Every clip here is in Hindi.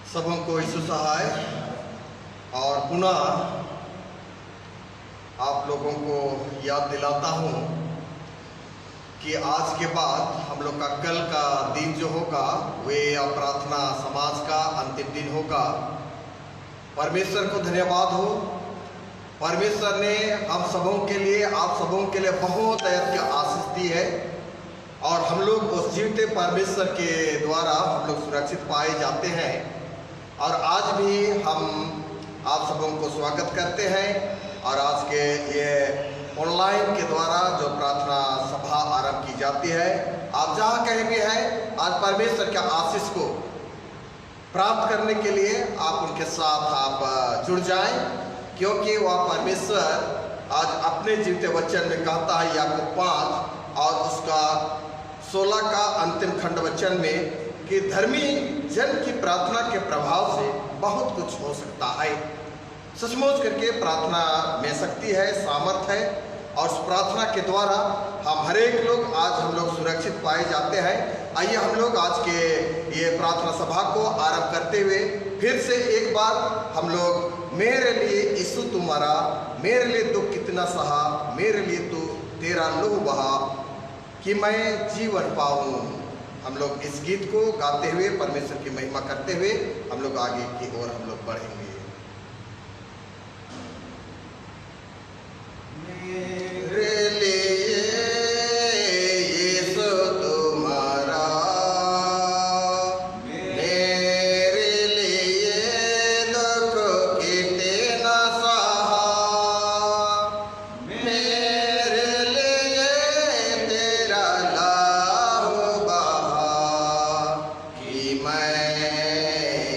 सबों को यीशु सहाय और पुनः आप लोगों को याद दिलाता हूँ कि आज के बाद हम लोग का कल का दिन जो होगा वे प्रार्थना समाज का अंतिम दिन होगा। परमेश्वर को धन्यवाद हो, परमेश्वर ने हम सबों के लिए आप सबों के लिए बहुत आशीष दी है और हम लोग उस जीवते परमेश्वर के द्वारा हम लोग सुरक्षित पाए जाते हैं। और आज भी हम आप सबों को स्वागत करते हैं और आज के ये ऑनलाइन के द्वारा जो प्रार्थना सभा आरंभ की जाती है, आप जहाँ कहीं भी हैं आज परमेश्वर के आशीष को प्राप्त करने के लिए आप उनके साथ आप जुड़ जाएं, क्योंकि वह परमेश्वर आज अपने जीवते वचन में कहता है याकूब 5 और उसका 16 का अंतिम खंड वचन में कि धर्मी जन की प्रार्थना के प्रभाव से बहुत कुछ हो सकता है। सचमुच करके प्रार्थना में शक्ति है, सामर्थ है और उस प्रार्थना के द्वारा हम हर एक लोग आज हम लोग सुरक्षित पाए जाते हैं। आइए हम लोग आज के ये प्रार्थना सभा को आरंभ करते हुए फिर से एक बार हम लोग मेरे लिए यीशु तुम्हारा, मेरे लिए दुख कितना सहा, मेरे लिए तू तेरा लहू बहा कि मैं जीवन पाऊं। हम लोग इस गीत को गाते हुए परमेश्वर की महिमा करते हुए हम लोग आगे की ओर हम लोग बढ़ेंगे। मेरे लिए यीशु तुम्हारा, मेरे लिए दुख कितना सहा, मेरे लिए तेरा लहू बहा कि मैं जीवन पाऊं,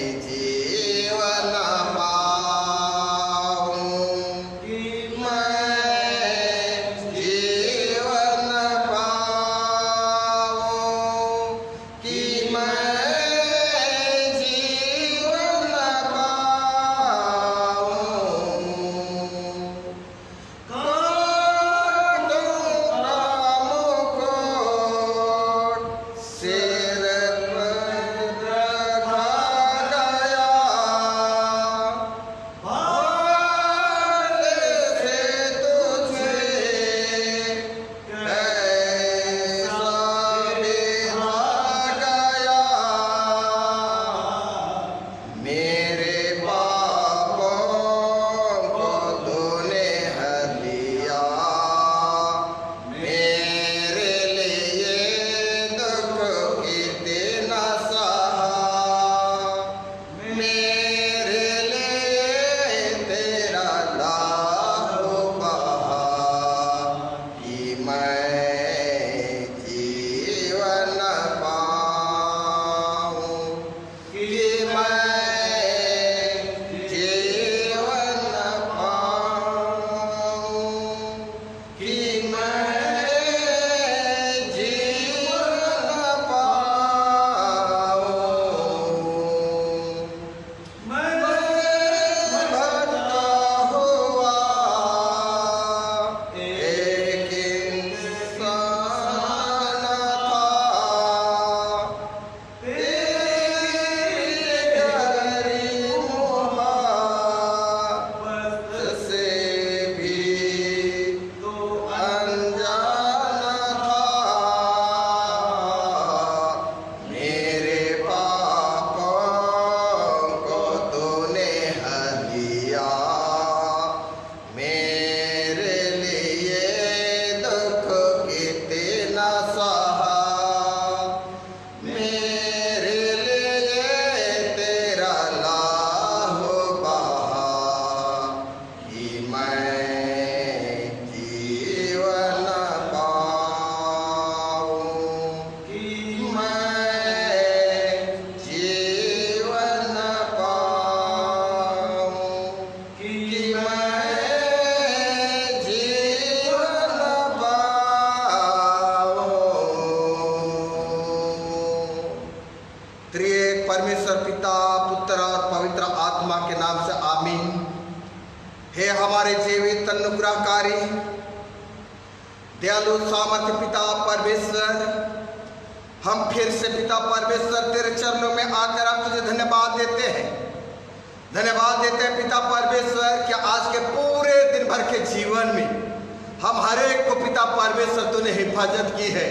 कि परमेश्वर पिता, पुत्र और पवित्र आत्मा के नाम से आमीन। हे हमारे जीवित अनुग्रहकारी दयालु सामर्थ्य पिता परमेश्वर, हम फिर से पिता परमेश्वर तेरे चरणों में आकर आप तुझे धन्यवाद देते हैं धन्यवाद देते हैं पिता परमेश्वर कि आज के पूरे दिन भर के जीवन में हम हर एक को पिता परमेश्वर तूने हिफाजत की है,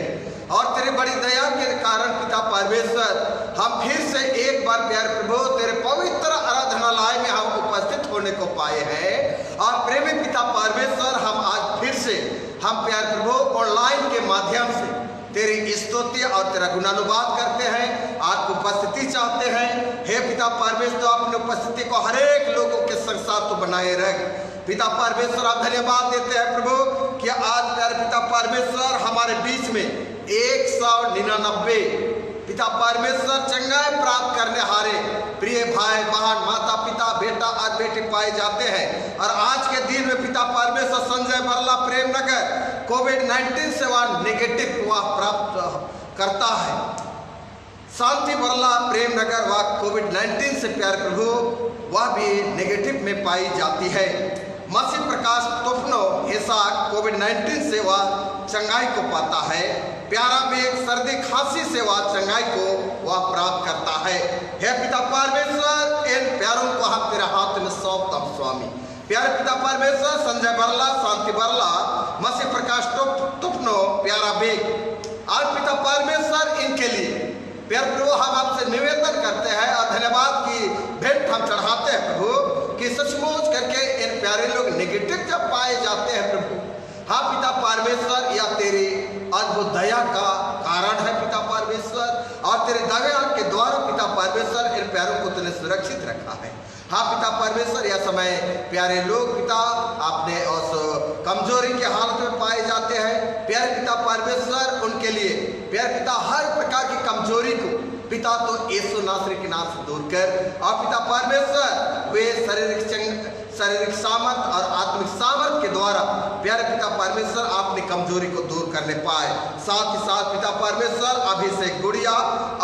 और तेरी बड़ी दया के कारण पिता परमेश्वर हम फिर से एक बार प्यारे प्रभु तेरे पवित्र आराधनालय में हम उपस्थित होने को पाए हैं। और प्रेमी पिता परमेश्वर हम आज फिर से हम प्यारे प्रभु ऑनलाइन के माध्यम से तेरी स्तुति और तेरा गुणानुवाद करते हैं, आपकी उपस्थिति चाहते हैं। हे पिता परमेश्वर अपनी उपस्थिति को हर एक लोगों के संग साथ तो बनाए रख। पिता परमेश्वर आप धन्यवाद देते हैं प्रभु कि आज प्यारे पिता परमेश्वर हमारे बीच में 199 पिता परमेश्वर चंगाई प्राप्त करने हारे प्रिय भाई बहन माता पिता बेटा और बेटी पाए जाते हैं। और आज के दिन में पिता परमेश्वर संजय बरला प्रेम नगर कोविड-19 से वह नेगेटिव हुआ प्राप्त करता है। शांति बरला प्रेम नगर वह कोविड-19 से प्यारे प्रभु वह भी नेगेटिव में पाई जाती है। मसीह प्रकाश तुफनो ऐसा कोविड-19 से वह चंगाई को पाता है। प्यारा में एक सर्दी खांसी से वह चंगाई को वह प्राप्त करता है। हे पिता परमेश्वर इन प्यारों को हम तेरे हाथ में सौंपता हूं स्वामी। प्यारे पिता परमेश्वर संजय बरला शांति बरला मसीह प्रकाश तुफनो प्यारा बेग और पिता परमेश्वर इनके लिए प्यारे प्रभु हम आपसे निवेदन करते हैं और धन्यवाद की भेंट हम चढ़ाते हैं प्रभु कि सचमुच करके इन प्यारे लोग नेगेटिव जब पाए जाते हैं प्रभु, हाँ पिता परमेश्वर यह तेरी अद्भुत दया का कारण है पिता परमेश्वर, और तेरे दया के द्वारा पिता परमेश्वर इन प्यारों को तूने सुरक्षित रखा है। हाँ पिता परमेश्वर यह समय प्यारे लोग पिता अपने उस कमजोरी के हालत में पाए जाते हैं। प्यारे पिता परमेश्वर उनके लिए प्यारे पिता हर प्रकार की कमजोरी को पिता तो यीशु नासरी के नाम से दूर कर, और पिता परमेश्वर वे शारीरिक सामर्थ और आत्मिक सामर्थ के द्वारा प्यारे पिता परमेश्वर अपनी कमजोरी को दूर करने पाए। साथ ही साथ पिता परमेश्वर अभिषेक गुड़िया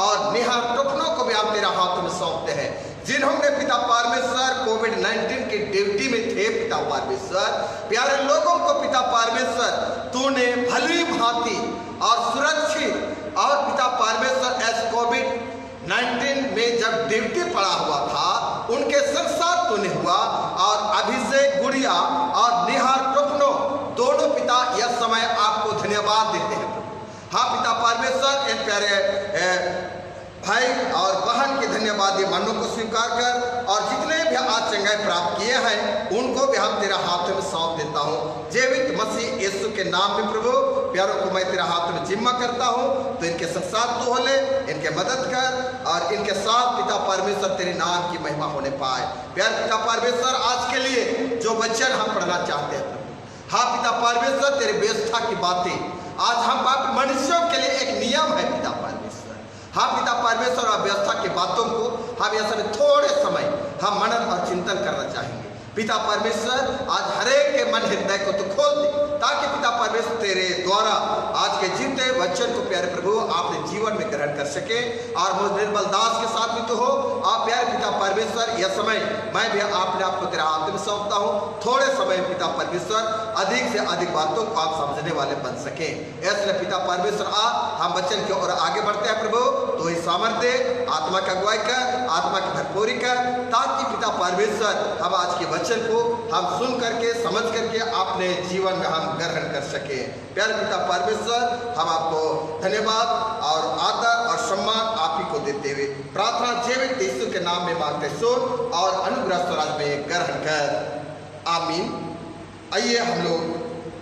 और नेहा टुकनों को भी आप तेरा हाथ में सौंपते हैं, जिन्होंने पिता परमेश्वर कोविड-19 की ड्यूटी में थे। पिता परमेश्वर प्यारे लोगों को पिता परमेश्वर तूने भली भांति और सुरक्षित और पिता परमेश्वर एस कोविड-19 में जब ड्यूटी पड़ा हुआ था उनके संग साथ तूने हुआ, और अभिषेक गुड़िया और नेहा टुकनो दोनों पिता यह समय आपको धन्यवाद देते हैं प्रभु। हाँ पिता परमेश्वर इन प्यारे भाई और बहन के धन्यवादी मनों को स्वीकार कर, और जितने भी आज चंगाई प्राप्त किए हैं उनको भी हम तेरा हाथ में सौंप देता हूँ। जीवित मसीह यीशु के नाम में प्रभु प्यारों को मैं तेरा हाथ में जिम्मा करता हूँ, तो इनके साथ तो हो ले, इनके मदद कर, और इनके साथ पिता परमेश्वर तेरे नाम की महिमा होने पाए। प्यार पिता परमेश्वर आज के लिए जो वचन हम पढ़ना चाहते हैं प्रभु, हाँ पिता परमेश्वर तेरे व्यवस्था की बातें आज हम पापी मनुष्यों के लिए एक नियम है पिता परमेश्वर। हाँ पिता परमेश्वर और व्यवस्था की बातों को हम यह समय थोड़े समय हम मनन और चिंतन करना चाहेंगे। पिता परमेश्वर आज हरेक के मन हृदय को तो खोल दे, ताकि पिता परमेश्वर तेरे द्वारा आज के जीते वचन को प्यारे प्रभु आपने जीवन में ग्रहण कर सके, और मुझ निर्मल दास के साथ भी तो हो। आप प्यारे पिता परमेश्वर यह समय मैं भी अपने आप को तेरा हाथ में सौंपता हूँ। थोड़े समय पिता परमेश्वर अधिक से अधिक बातों को आप समझने वाले बन सके, इसलिए पिता परमेश्वर हम वचन की ओर आगे बढ़ते हैं प्रभु। तो ही सामर्थ्य आत्मा का अगुवाई कर, आत्मा की भरपूरी कर, ताकि पिता परमेश्वर हम आज के वचन को हम सुन करके समझ करके अपने जीवन में हम ग्रहण कर सके। प्यारे पिता परमेश्वर हम आपको धन्यवाद और आदर और सम्मान आप ही को देते हुए प्रार्थना जीवित यीशु के नाम में मांगते सुन और अनुग्रह स्वराज में ग्रहण कर, आमीन। आइए हम लोग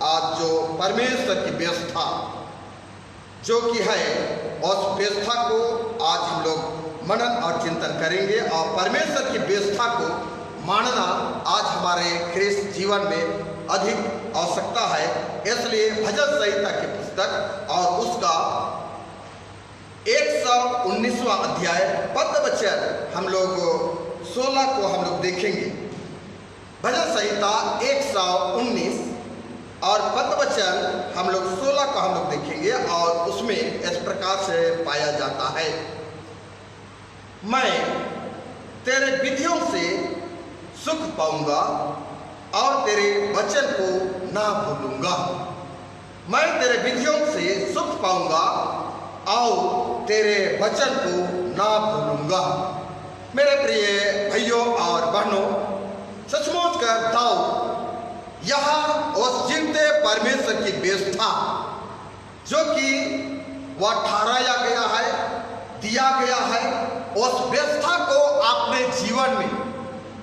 आज जो परमेश्वर की व्यवस्था जो कि है उस व्यवस्था को आज हम लोग मनन और चिंतन करेंगे, और परमेश्वर की व्यवस्था को मानना आज हमारे ख्रिस्त जीवन में अधिक आवश्यकता है। इसलिए भजन संहिता की पुस्तक और उसका 119वां अध्याय पद वचन हम लोग 16 को हम लोग देखेंगे। भजन संहिता 119 और पद वचन हम लोग 16 का हम लोग देखेंगे, और उसमें इस प्रकार से पाया जाता है, मैं तेरे विधियों से सुख पाऊंगा और तेरे वचन को ना भूलूंगा। मैं तेरे विधियों से सुख पाऊंगा और तेरे वचन को ना भूलूंगा। मेरे प्रिय भाइयों और बहनों, सोचकर दाऊद यह उस जीवते परमेश्वर की व्यवस्था जो कि वह ठहराया गया है, दिया गया है, उस व्यवस्था को अपने जीवन में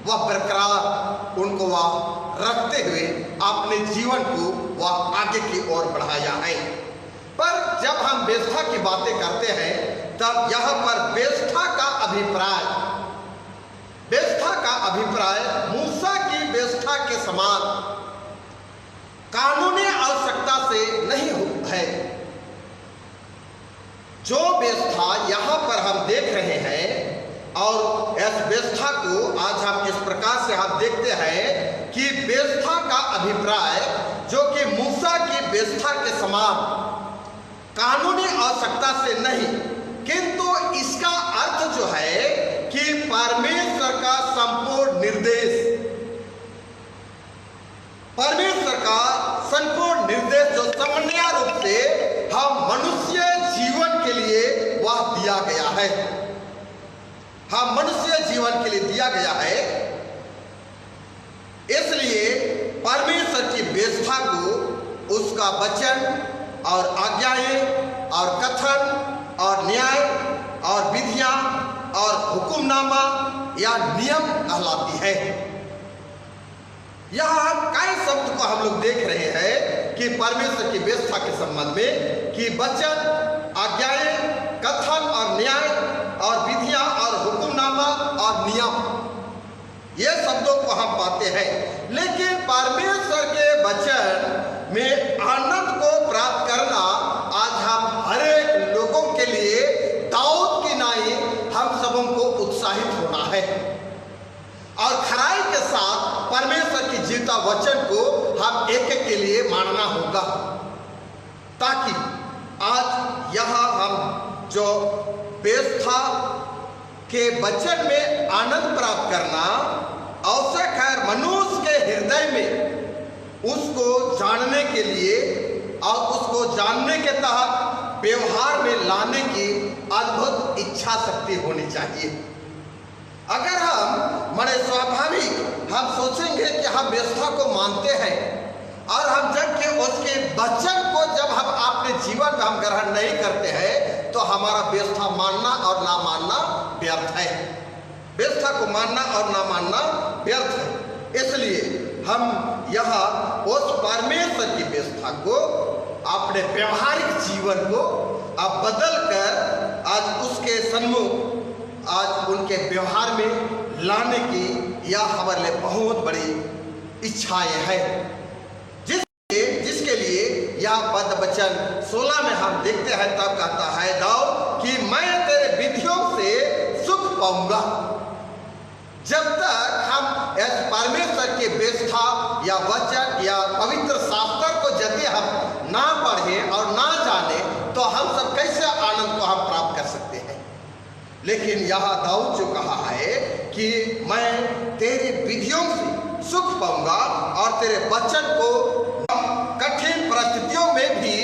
वह बरकरार उनको वह रखते हुए अपने जीवन को वह आगे की ओर बढ़ाया है। पर जब हम व्यवस्था की बातें करते हैं तब यहाँ पर व्यवस्था का अभिप्राय मूसा की व्यवस्था के समान कानूनी आवश्यकता से नहीं है। जो व्यवस्था यहाँ पर हम देख रहे हैं और इस व्यवस्था को आज हम इस प्रकार से हम देखते हैं कि व्यवस्था का अभिप्राय जो कि मूसा की व्यवस्था के समान कानूनी आवश्यकता से नहीं, किंतु इसका अर्थ जो है कि परमेश्वर का संपूर्ण निर्देश जो सामान्य रूप से हम मनुष्य जीवन के लिए वह दिया गया है, हम मनुष्य जीवन के लिए दिया गया है। इसलिए परमेश्वर की व्यवस्था को उसका वचन और आज्ञाएं और कथन और न्याय और विधियां और हुक्मनामा या नियम कहलाती है। यहाँ हम कई शब्द को हम लोग देख रहे हैं कि परमेश्वर की व्यवस्था के संबंध में कि वचन, आज्ञाएं, कथन और न्याय और विधियां और हुक्मनामा और नियम, ये शब्दों को हम पाते हैं। लेकिन परमेश्वर के वचन में आनंद को प्राप्त करना आज हम हर एक लोगों के लिए दाऊद की नाई हम सबों को उत्साहित होना है और खराई के साथ परमेश्वर की जीवता वचन को हम एक एक के लिए मानना होगा, ताकि आज यहाँ हम जो व्यवस्था के वचन में आनंद प्राप्त करना आवश्यक है, मनुष्य के हृदय में उसको जानने के लिए और उसको जानने के तहत व्यवहार में लाने की अद्भुत इच्छा शक्ति होनी चाहिए। अगर हम बड़े स्वाभाविक हम सोचेंगे कि हम व्यवस्था को मानते हैं और हम जब कि उसके वचन को जब हम अपने जीवन में हम ग्रहण नहीं करते हैं तो हमारा व्यवस्था मानना और ना मानना व्यर्थ है। व्यवस्था को मानना और ना मानना व्यर्थ है। इसलिए हम यहाँ उस परमेश्वर की व्यवस्था को अपने व्यवहारिक जीवन को अब बदल कर आज उसके सन्मुख आज उनके व्यवहार में लाने की यह हमारे लिए बहुत बड़ी इच्छाएं हैं, जिसके लिए यह पद वचन 16 में हम देखते हैं। तब कहता है दाऊद कि मैं तेरे विधियों से सुख पाऊंगा। जब तक हम इस परमेश्वर की व्यवस्था या वचन या पवित्र शास्त्र को यदि हम ना पढ़ें और ना जाने तो हम सब कैसे आनंद को हम प्राप्त कर सकते हैं। लेकिन यहाँ दाऊद जो कहा है कि मैं तेरी विधियों से सुख पाऊंगा और तेरे वचन को कठिन परिस्थितियों में भी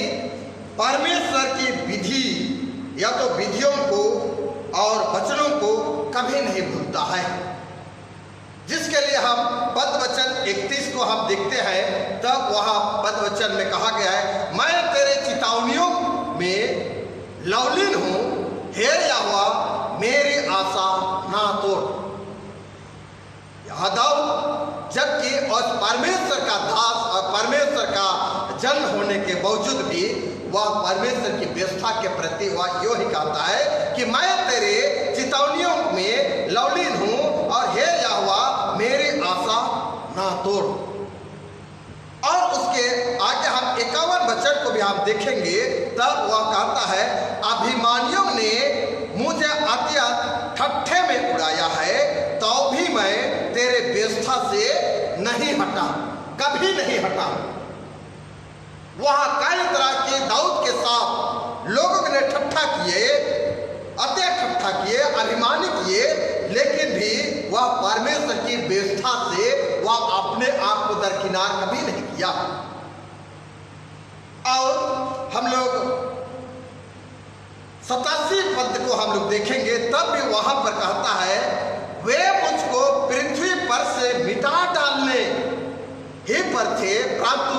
परमेश्वर की विधि या तो विधियों को और वचनों को कभी नहीं भूलता है। जिसके लिए हम पद वचन 31 को हम देखते हैं, तब वहाँ पद वचन में कहा गया है, मैं तेरे चितावनियों में लवलीन हूँ, हे यहोवा मेरी आशा ना तोड़। दाऊद जबकि उस परमेश्वर का दास और परमेश्वर का जन्म होने के बावजूद भी वह परमेश्वर की व्यवस्था के प्रति वह यो ही कहता है कि मैं तेरे चितौनियों में लवलीन हूँ और हे यहोवा मेरी आशा ना तोड़। और उसके आगे हम 51 वचन को भी हम देखेंगे, तब वह कहता है, अभिमानियों ने मुझे अत्यंत ठट्ठे में उड़ाया है तो भी मैं तेरे व्यवस्था से नहीं हटा, कभी नहीं हटा। वहां कई तरह के दाऊद के साथ लोगों ने ठट्ठा किए, अत्यंत ठट्ठा किए, अभिमानी किए, लेकिन भी वह परमेश्वर की व्यवस्था से वह अपने आप को दरकिनार कभी नहीं किया। और हम लोग 87 पद को हम लोग देखेंगे, तब भी वहां पर कहता है, वे मुझको पृथ्वी पर से मिटा डालने ही पर थे, परंतु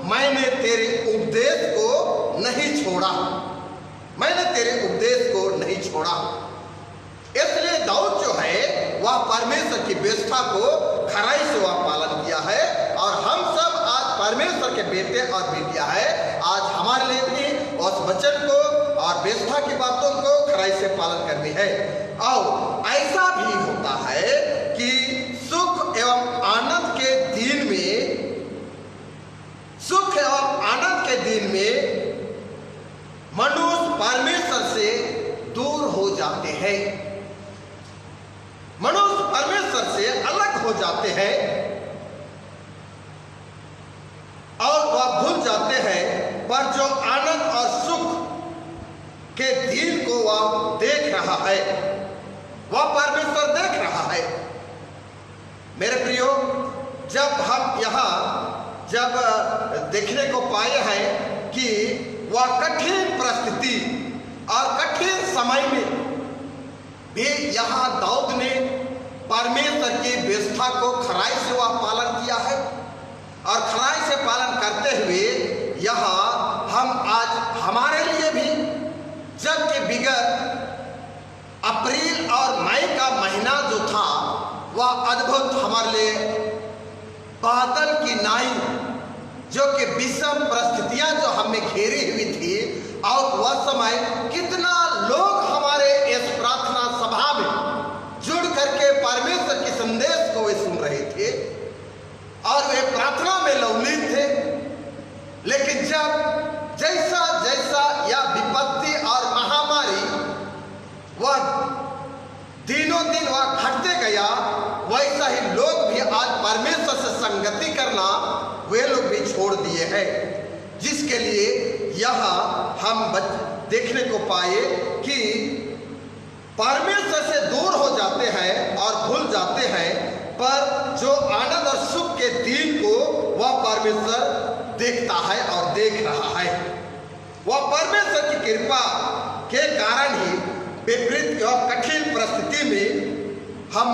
मैंने तेरे उपदेश को नहीं छोड़ा, मैंने तेरे उपदेश को नहीं छोड़ा। इसलिए दाऊद जो है वह परमेश्वर की व्यवस्था को खराई से वह पालन किया है, और हम सब आज परमेश्वर के बेटे और बेटियां हैं। आज हमारे लिए भी उस वचन को और व्यवस्था की बातों को खराई से पालन करनी है। और ऐसा भी होता है कि सुख एवं आनंद के दिन में, सुख एवं आनंद के दिन में मनुष्य परमेश्वर से दूर हो जाते हैं, मनुष्य परमेश्वर से अलग हो जाते हैं और वह भूल जाते हैं। पर जो आनंद और सुख के दिन को वह देख रहा है, वह परमेश्वर देख रहा है। मेरे प्रियो, जब हम यहाँ जब देखने को पाए हैं कि वह कठिन परिस्थिति और कठिन समय में भी यहाँ दाऊद ने परमेश्वर की व्यवस्था को खराई से वह पालन किया है, और खराई से पालन करते हुए यहाँ हम आज हमारे लिए भी, जबकि विगत अप्रैल और मई का महीना जो था वह अद्भुत हमारे लिए बादल की नाई, जो कि विषम परिस्थितियां जो हमें घेरी हुई थी, और वह समय कितना लोग हमारे इस प्रार्थना सभा में जुड़ करके परमेश्वर के संदेश को वे सुन रहे थे और वे प्रार्थना में लवलीन थे। लेकिन जब जैसा जैसा यह विपत्ति और महामारी वह दिनों दिन वह घटते गया, वैसा ही लोग भी आज परमेश्वर से संगति करना वे लोग भी छोड़ दिए हैं, जिसके लिए यहाँ हम देखने को पाए कि परमेश्वर से दूर हो जाते हैं और भूल जाते हैं, पर जो आनंद और सुख के दिन को वह परमेश्वर देखता है और देख रहा है। वह परमेश्वर की कृपा के कारण ही विपरीत और कठिन परिस्थिति में हम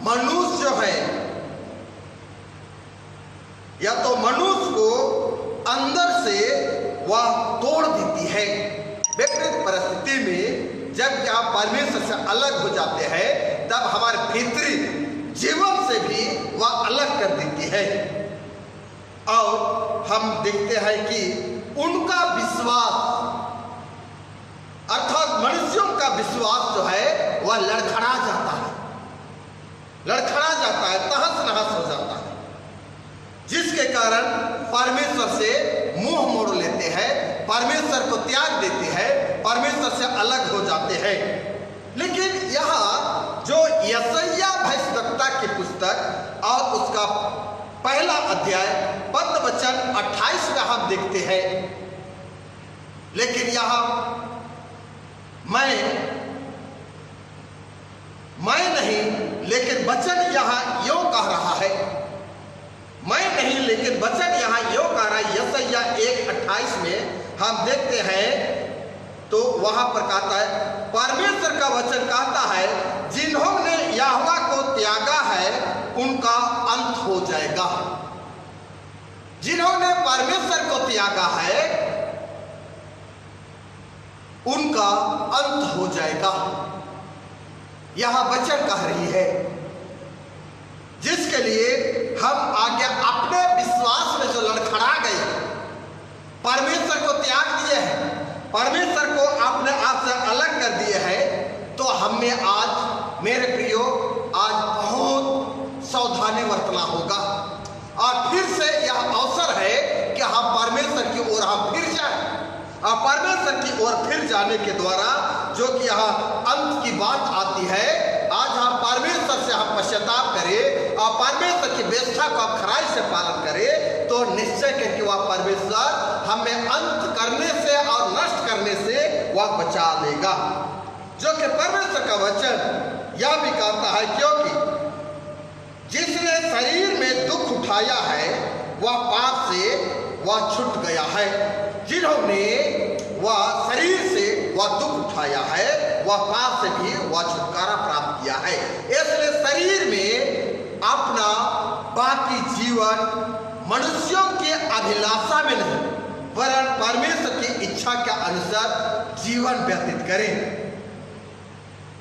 मनुष्य जो है, या तो मनुष्य को अंदर से वह तोड़ देती है। विपरीत परिस्थिति में जब आप परमेश्वर से अलग हो जाते हैं, तब हमारे भीतरी जीवन से भी वह अलग कर देती है। और हम देखते हैं कि उनका विश्वास, अर्थात मनुष्यों का विश्वास जो है वह लड़खड़ा जाता है, लड़खड़ा जाता है, तहस नहस हो जाता है, जिसके कारण परमेश्वर से मुंह मोड़ लेते हैं, परमेश्वर को त्याग देते हैं, परमेश्वर से अलग हो जाते हैं। लेकिन यहाँ जो यशायाह भविष्यवक्ता की पुस्तक और उसका पहला अध्याय पद वचन 28 में हम देखते हैं, लेकिन यहाँ मैं नहीं, लेकिन वचन यहाँ यों कह रहा है, मैं नहीं लेकिन वचन यहाँ यों कह रहा है। यशायाह 1:28 में हम देखते हैं तो वहां पर कहता है, परमेश्वर का वचन कहता है, जिन्होंने यहोवा को त्यागा है उनका अंत हो जाएगा। जिन्होंने परमेश्वर को त्यागा है उनका अंत हो जाएगा, यह वचन कह रही है। जिसके लिए हम आगे अपने विश्वास में जो लड़खड़ा गए, परमेश्वर को त्याग दिए हैं, परमेश्वर को अपने आप से अलग कर दिए हैं, तो हमें आज मेरे प्रियो आज बहुत सावधानी बरतना होगा। और फिर से यह अवसर है कि हम परमेश्वर की ओर हम फिर जाएं, और परमेश्वर की ओर फिर जाने के द्वारा जो कि यहाँ अंत की बात आती है, आज हम परमेश्वर से हम पश्चाताप करें और परमेश्वर की व्यवस्था को हम खराई से पालन करें, तो निश्चय करके वह परमेश्वर हमें अंत करने से और नष्ट करने से वह बचा लेगा। जो कि परमेश्वर का वचन यह भी कहता है, क्योंकि जिसने शरीर में दुख उठाया है वह पाप से वह छूट गया है। जिन्होंने वह शरीर से वह दुख उठाया है वह पाप से भी वह छुटकारा प्राप्त किया है। इसलिए शरीर में अपना बाकी जीवन मनुष्यों के अभिलाषा में नहीं वरन परमेश्वर की इच्छा के अनुसार जीवन व्यतीत करें।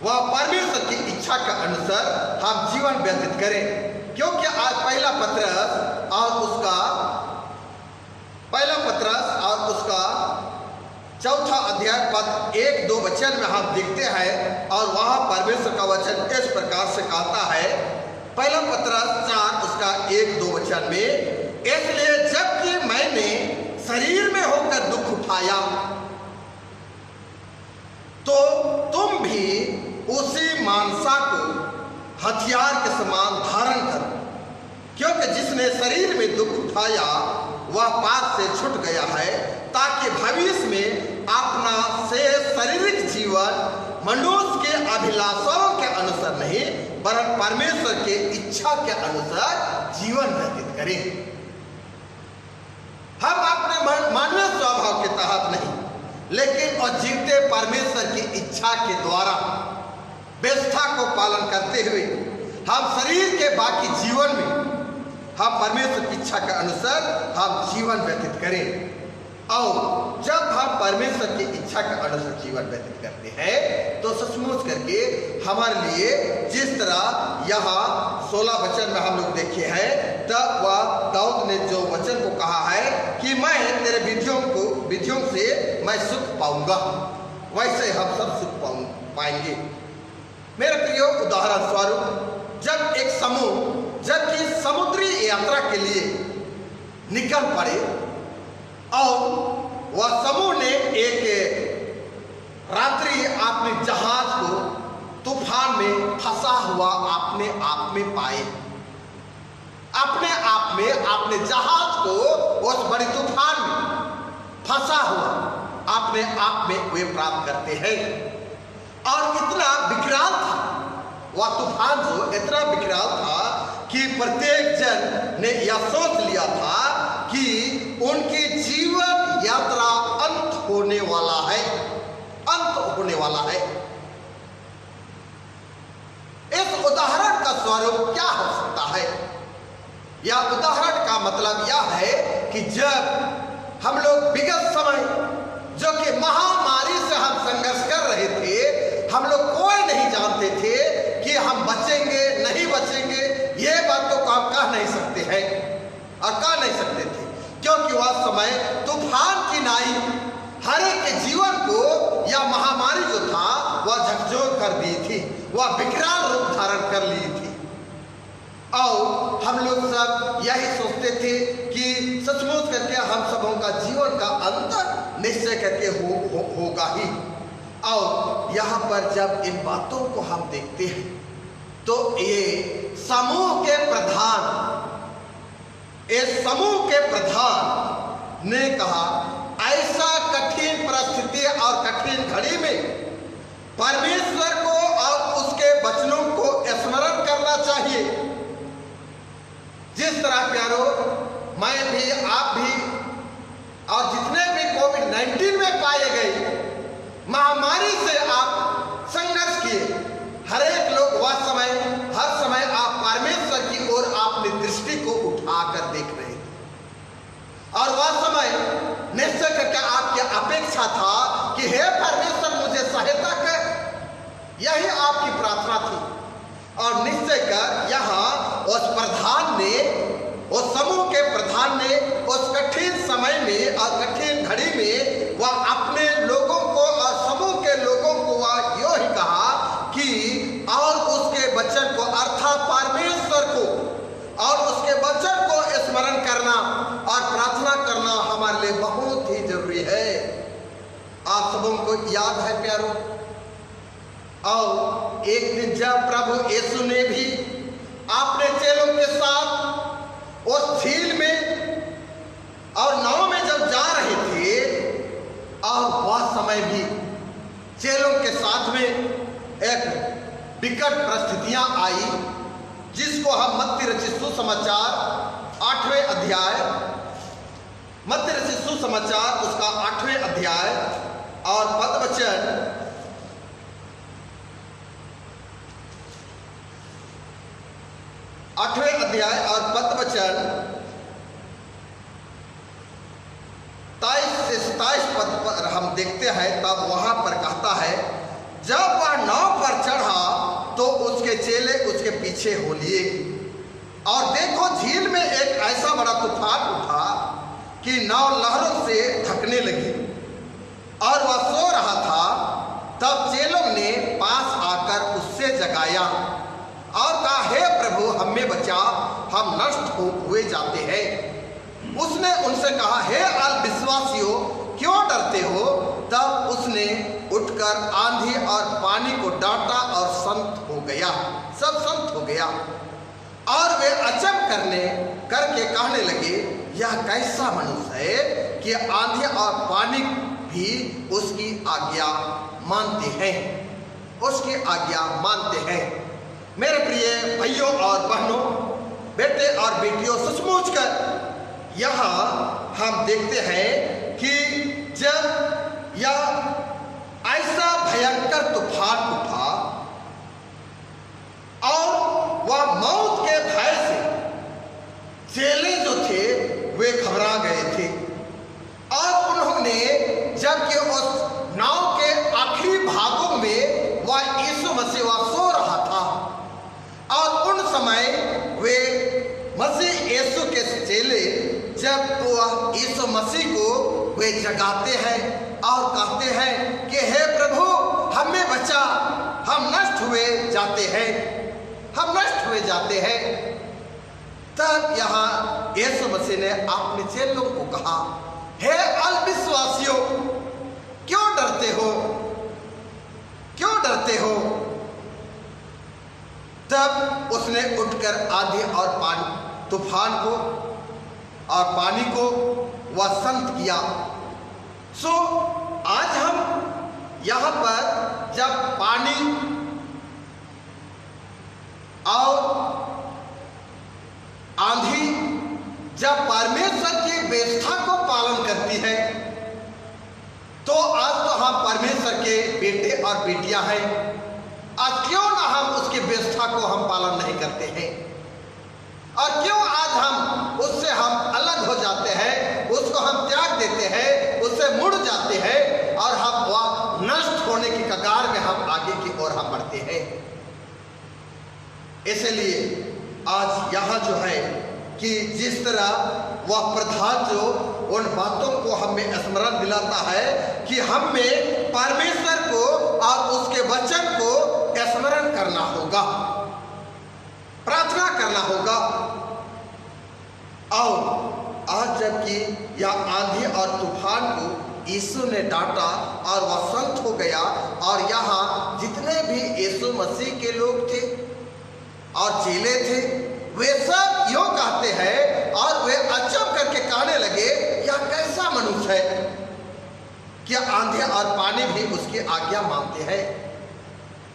वह परमेश्वर की इच्छा के अनुसार हम जीवन व्यतीत करें, क्योंकि आज पहला पत्रस और उसका चौथा अध्याय पद 1-2 वचन में हम देखते हैं और वहां परमेश्वर का वचन इस प्रकार से कहता है। पहला पत्रस 4 उसका 1-2 वचन में, इसलिए जबकि मैंने शरीर में होकर दुख उठाया तो तुम भी उसी मानसा को हथियार के समान धारण करो, क्योंकि जिसने शरीर में दुख उठाया वह पाप से छूट गया है, ताकि भविष्य में अपना से शारीरिक जीवन मनुष्य के अभिलाषाओं के अनुसार नहीं वरन परमेश्वर के इच्छा के अनुसार जीवन व्यतीत करें। हम अपने मानवीय स्वभाव के तहत नहीं लेकिन और जीवते परमेश्वर की इच्छा के द्वारा व्यवस्था को पालन करते हुए हम शरीर के बाकी जीवन में हम परमेश्वर की इच्छा के अनुसार हम जीवन व्यतीत करें। और जब हम परमेश्वर की इच्छा के अनुसार जीवन व्यतीत करते हैं तो सचमुच करके हमारे लिए जिस तरह यहाँ 16 वचन में हम लोग देखे हैं, तब वह दाऊद ने जो वचन को कहा है कि मैं तेरे विधियों से मैं सुख पाऊंगा, वैसे हम सब सुख पाएंगे। मेरे प्रियो, उदाहरण स्वरूप जब एक समूह जबकि समुद्री यात्रा के लिए निकल पड़े और वह समूह ने एक रात्रि अपने जहाज को तूफान में फंसा हुआ अपने आप में पाए, अपने आप में अपने जहाज को उस बड़े तूफान में फंसा हुआ अपने आप में वे प्राप्त करते हैं। और इतना विकराल था वह तूफान, जो इतना विकराल था कि प्रत्येक जन ने यह सोच लिया था कि उनकी जीवन यात्रा अंत होने वाला है, अंत होने वाला है। इस उदाहरण का स्वरूप क्या हो सकता है? यह उदाहरण का मतलब यह है कि जब हम लोग विगत समय जो कि महामारी से हम संघर्ष कर रहे थे, हम लोग कोई नहीं जानते थे कि हम बचेंगे नहीं बचेंगे, ये बातों को हम कह नहीं सकते हैं और कह नहीं सकते थे, क्योंकि वह समय तूफान की नाई हर एक के जीवन को या महामारी जो था वह झकझोर कर दी थी, वह विकराल रूप धारण कर ली थी। और हम लोग सब यही सोचते थे कि सचमुच करके हम सबों का जीवन का अंत निश्चय करके होगा ही। और यहाँ पर जब इन बातों को हम देखते हैं तो ये समूह के प्रधान ने कहा, ऐसा कठिन परिस्थिति और कठिन घड़ी में परमेश्वर को और उसके वचनों को स्मरण करना चाहिए। जिस तरह प्यारो, मैं भी आप भी और जितने भी कोविड-19 में पाए गए महामारी से आप संघर्ष किए, हर एक लोग हर समय आप परमेश्वर की ओर अपनी दृष्टि को उठाकर देख रहे थे और वह समय निश्चय करके आपकी अपेक्षा था कि हे परमेश्वर मुझे सहायता कर, यही आपकी प्रार्थना थी। और निश्चय कर यहाँ उस प्रधान ने, उस समूह के प्रधान ने उस कठिन समय में और कठिन घड़ी में वह अपने लोगों को और समूह के लोगों को वह यूं ही कहा कि और उसके वचन को अर्थात परमेश्वर को और उसके वचन को स्मरण करना और प्रार्थना करना हमारे लिए बहुत ही जरूरी है। आप सबों को याद है प्यारो, और एक दिन जब प्रभु यीशु ने भी अपने चेलों के साथ उस झील में और नाव में जब जा रहे थे और वह समय भी चेलों के साथ में एक विकट परिस्थितियां आई, जिसको हम मत्ती रचित सुसमाचार 8वें अध्याय, मत्ती रचित सुसमाचार उसका 8वें अध्याय और पद वचन 1 8वें अध्याय और पद वचन 23 से 27 पद पर हम देखते हैं। तब वहां पर कहता है, जब वह नाव पर चढ़ा तो उसके चेले उसके पीछे हो लिए, और देखो झील में एक ऐसा बड़ा तूफान उठा कि नाव लहरों से ढकने लगी और वह सो रहा था। तब चेलों ने पास आकर उससे जगाया और कहा, हे प्रभु हमें बचा, हम नष्ट हुए जाते हैं। उसने उनसे कहा, हे अल्पविश्वासियों, क्यों डरते हो? तब उसने उठकर आंधी और पानी को डांटा और सब शांत हो गया। और वे अचंभ करके कहने लगे, यह कैसा मनुष्य है कि आंधी और पानी भी उसकी आज्ञा मानते हैं। मेरे प्रिय भाइयों और बहनों, बेटे और बेटियों, सचमुच कर यहाँ हम देखते हैं कि जब यह ऐसा भयंकर तूफान उठा और वह मौत के भय से चेले जो थे वे घबरा गए थे, और उन्होंने जबकि उस नाव के आखिरी भागों में वह यीशु मसीह सो रहा था, और उन समय वे मसीह यीशु के चेले जब वह यीशु मसीह को वे जगाते हैं और कहते हैं कि हे प्रभु हमें बचा, हम नष्ट हुए जाते हैं। तब यहाँ यीशु मसीह ने अपने चेलों को कहा, हे अल्पविश्वासियों, क्यों डरते हो? तब उसने उठकर आंधी और तूफान को और पानी को वह शांत किया। आज हम यहाँ पर जब पानी और आंधी जब परमेश्वर की व्यवस्था को पालन करती है, तो आज तो हम परमेश्वर के बेटे और बेटियां हैं। आज क्यों ना हम उसकी व्यवस्था को हम पालन नहीं करते हैं, और क्यों आज हम उससे हम अलग हो जाते हैं, उसको हम त्याग देते हैं, उससे मुड़ जाते हैं, और हम वह नष्ट होने की कगार में हम आगे की ओर हम बढ़ते हैं। इसलिए आज यहाँ जो है कि जिस तरह वह प्रधान जो उन बातों को हमें स्मरण दिलाता है कि हमें परमेश्वर को और उसके वचन को स्मरण करना होगा, प्रार्थना करना होगा। और आज जबकि यह आंधी और तूफान को यीशु ने डांटा और वह शांत हो गया, और यहाँ जितने भी यीशु मसीह के लोग थे और चेले थे, वे सब यूं कहते हैं और वे अचंभ करके कहने लगे, यह कैसा मनुष्य है कि आंधी और पानी भी उसकी आज्ञा मानते हैं।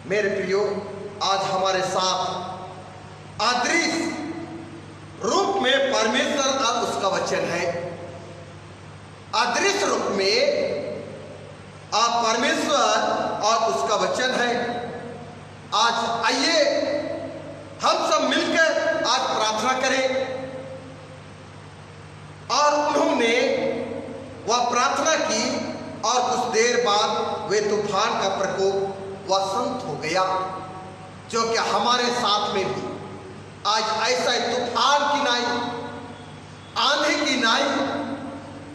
मेरे प्रियो, आज हमारे साथ अदृश्य रूप में परमेश्वर और उसका वचन है। अदृश्य रूप में परमेश्वर और उसका वचन है। आज आइए हम सब मिलकर आज प्रार्थना करें। और उन्होंने वह प्रार्थना की, और कुछ देर बाद वे तूफान का प्रकोप वह शांत हो गया। जो कि हमारे साथ में भी आज ऐसा तूफान की नाई, आंधी की नाई,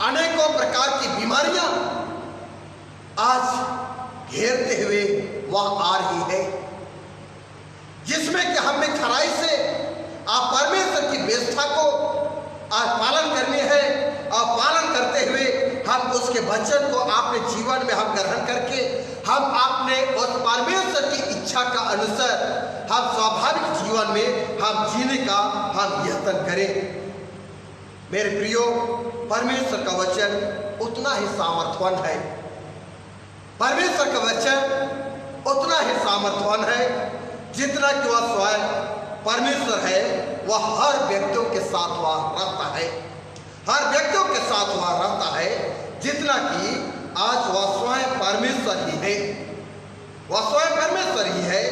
अनेकों प्रकार की बीमारियां आज घेरते हुए वह आ रही है, जिसमें कि हमें खराई से आप परमेश्वर की व्यवस्था को आज पालन करनी है, और पालन करते हुए हम उसके वचन को अपने जीवन में हम ग्रहण करके हम अपने उस परमेश्वर की इच्छा का अनुसार हम स्वाभाविक जीवन में हम जीने का हम यत्न करें। मेरे प्रियो, परमेश्वर का वचन उतना ही सामर्थवान है। परमेश्वर का वचन उतना ही सामर्थवान है जितना कि वह स्वयं परमेश्वर है। वह हर व्यक्तियों के साथ वह रहता है, हर व्यक्तियों के साथ वह रहता है, जितना कि आज वह स्वयं परमेश्वर ही है। वह स्वयं परमेश्वर ही है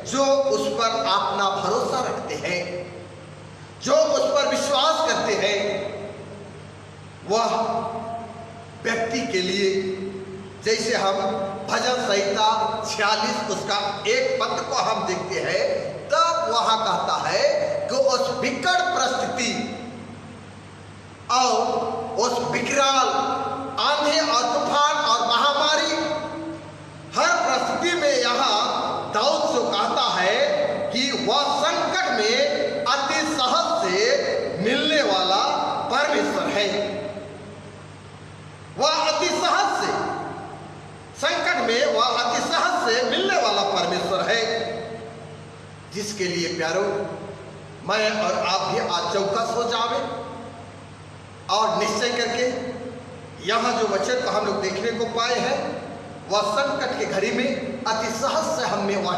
जो उस पर अपना भरोसा रखते हैं। जो उस पर विश्वास करते हैं वह व्यक्ति के लिए, जैसे हम भजन संहिता 46 उसका एक पद को हम देखते हैं, तब वहां कहता है कि उस विकट परिस्थिति और उस विकराल आंधी और तूफान और महामारी हर परिस्थिति में यहाँ दाऊद से कहता है कि वह संकट में अति सहज से मिलने वाला परमेश्वर है। वह अति सहज से संकट में वह अति सहज से मिलने वाला परमेश्वर है, जिसके लिए प्यारो मैं और आप भी आज चौकस हो जावे और निश्चय करके यहाँ जो वचन को हम लोग देखने को पाए हैं वह संकट के घड़ी में अति सहज से हमें वह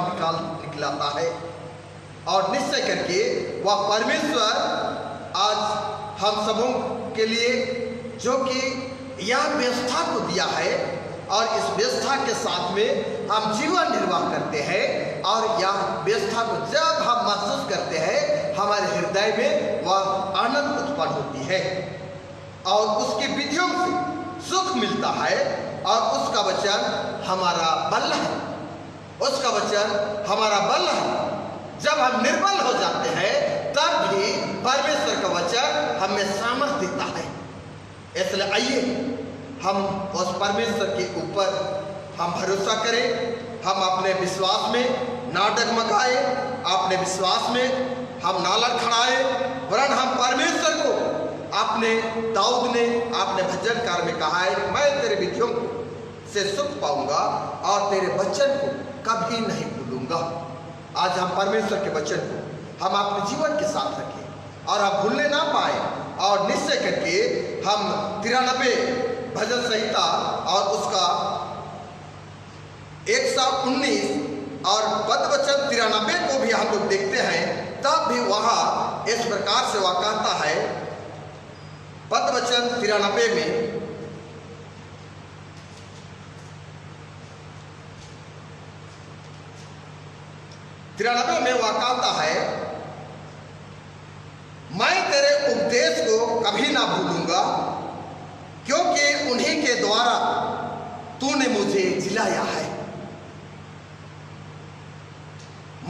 निकलाता है, और निश्चय करके वह परमेश्वर आज हम सबों के लिए जो कि यह व्यवस्था को दिया है और इस व्यवस्था के साथ में हम जीवन निर्वाह करते हैं, और यह व्यवस्था को जब हम महसूस करते हैं हमारे हृदय में वह आनंद उत्पन्न होती है और उसकी विधियों से सुख मिलता है, और उसका वचन हमारा बल है, उसका वचन हमारा बल है। जब हम निर्बल हो जाते हैं तब भी परमेश्वर का वचन हमें सामर्थ्य देता है। इसलिए आइए हम उस परमेश्वर के ऊपर हम भरोसा करें, हम अपने विश्वास में ना डगमगाए, अपने विश्वास में हम ना लड़खड़ाए, वरन हम परमेश्वर को आपने दाऊद ने अपने भजनकार में कहा है, मैं तेरे विधियों से सुख पाऊंगा और तेरे वचन को कभी नहीं भूलूंगा। आज हम परमेश्वर के वचन को हम अपने जीवन के साथ रखें और हम भूलने ना पाए, और निश्चय करके हम 93 भजन संहिता और उसका 119 और पद वचन 93 को भी हम लोग देखते हैं, तब भी वहाँ इस प्रकार से वह कहता है पद वचन 93 में, में वह कहता है, मैं तेरे उपदेश को कभी ना भूलूंगा, क्योंकि उन्हीं के द्वारा तूने मुझे जिलाया है।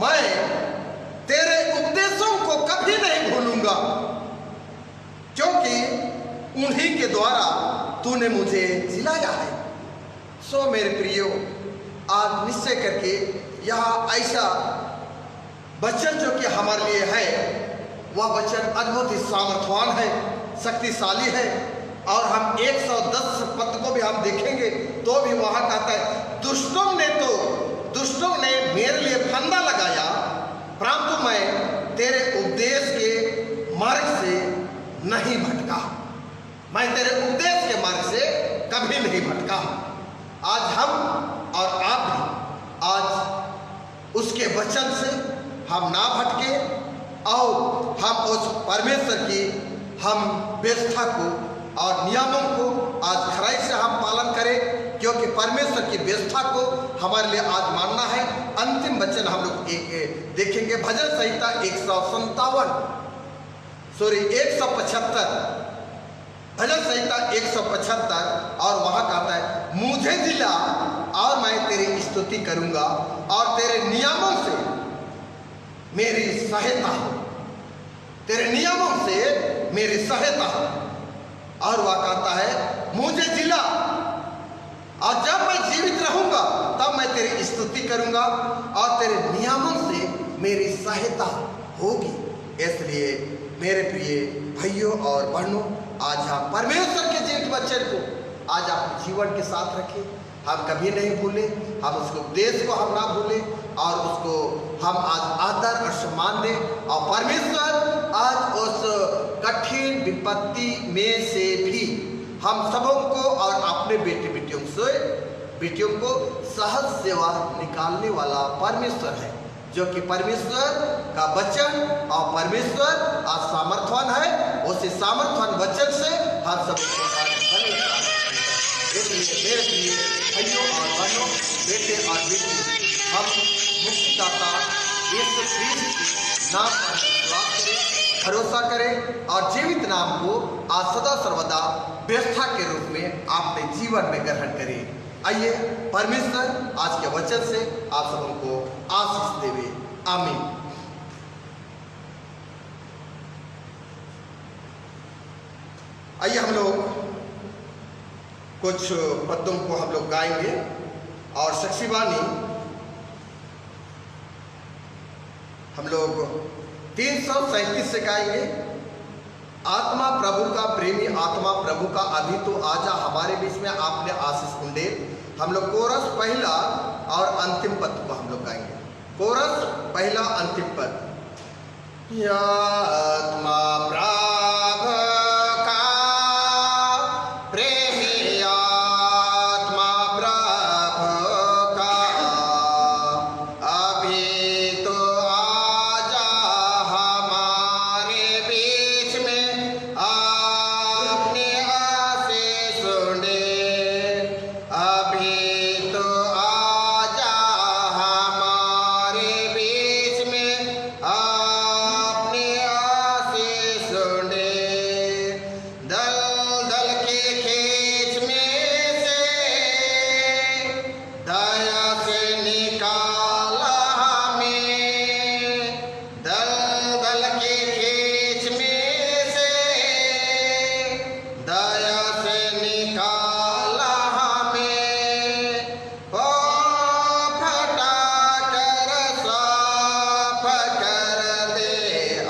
मैं तेरे उपदेशों को कभी नहीं भूलूंगा, क्योंकि उन्हीं के द्वारा तूने मुझे जिलाया है। सो मेरे प्रियो, आज निश्चय करके यह ऐसा वचन जो कि हमारे लिए है, वह वचन अद्भुत ही सामर्थ्यवान है, शक्तिशाली है, और हम 110 पद को भी हम देखेंगे तो भी वहाँ कहता है, दुष्टों ने मेरे लिए फंदा लगाया, परंतु मैं तेरे उपदेश के मार्ग से नहीं भटका। मैं तेरे उपदेश के मार्ग से कभी नहीं भटका। आज हम और आप भी आज उसके वचन से हम ना भटके, और हम उस परमेश्वर की हम व्यवस्था को और नियमों को आज खराई से हम पालन करें, क्योंकि परमेश्वर की व्यवस्था को हमारे लिए आज मानना है। अंतिम वचन हम लोग एक देखेंगे, भजन संहिता 175 भजन संहिता 175, और वहाँ कहता है, मुझे जिला और मैं तेरी स्तुति करूँगा और तेरे नियमों से मेरी सहायता हो, तेरे नियमों से मेरी सहायता हो। और वह कहता है, मुझे जिला, और जब मैं जीवित रहूंगा तब मैं तेरी स्तुति करूंगा और तेरे नियमों से मेरी सहायता होगी। इसलिए मेरे प्रिय भाइयों और बहनों, आज हम परमेश्वर के जीवित वचन को आज अपने जीवन के साथ रखें, हम कभी नहीं भूलें, हम उसके उपदेश को हम ना भूलें, और उसको हम आज आदर और सम्मान दें। और परमेश्वर आज उस कठिन विपत्ति में से भी हम सबों को और अपने बेटियों को सहज सेवा निकालने वाला परमेश्वर है, जो कि परमेश्वर का वचन और परमेश्वर आज सामर्थ्यवान है। उसी सामर्थ्यवान वचन से हम सबको इसलिए मेरे प्रिय भाइयों और बहनों, बेटे और बेटी, हम मुक्तिदाता यीशु मसीह के नाम पर विश्वास करें। भरोसा करें और जीवित नाम को आज सदा सर्वदा व्यवस्था के रूप में अपने जीवन में ग्रहण करें। आइए परमेश्वर आज के वचन से आप सबको आशीष देवे। आमीन। आइए हम लोग कुछ पद्यों को हम लोग गाएंगे और शक्तिवाणी हम लोग 337 से गाएंगे। आत्मा प्रभु का प्रेमी, आत्मा प्रभु का अभी तो आजा हमारे बीच में, आपने आशीष कुंडे। हम लोग कोरस पहला और अंतिम पद को हम लोग गाएंगे। कोरस पहला अंतिम पद। या आत्मा प्रभु का प्रेमी, आत्मा प्रभु का अभी तो आजा हमारे बीच में, आपने आशीष सुने। अभी तो आजा हमारे बीच में, आपने आशीष सुने। दल दल के खेच में से दया से निकाला हमें। दल दल के खेच में से दया से निकाला हमें। ओ फटा कर साफ कर दे